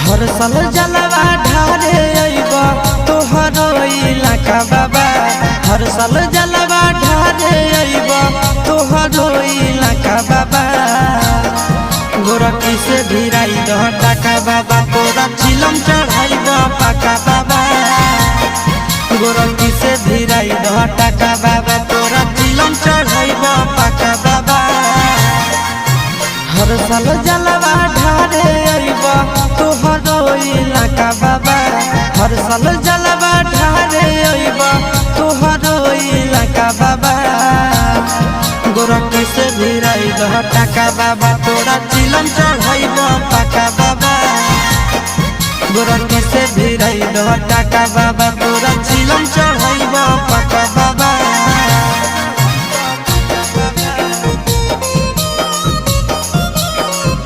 हर साल जलवा ढारे अइबा तोहरो इलाका बाबा। हर साल जलवा ढारे अइबा तोहरो इलाका बाबा। गोरखी से भिराई दह टाका बाबा, तोरा चिलम चढ़ाइबा पाका बाबा। गोरखी से भिराई दह टाका बाबा, तोरा चिलम चढ़ाइबा पाका बाबा। हर साल जलवा ढारे अइबा तोहरो इलाका बाबा। हर साल जलवा ढारे अइबा तोहरो इलाका बाबा। गोरखी से भिराई दह टाका बाबा, तोरा चिलम चढ़ाइबा पाका बाबा। गोरखी से भिराई दह टाका बाबा,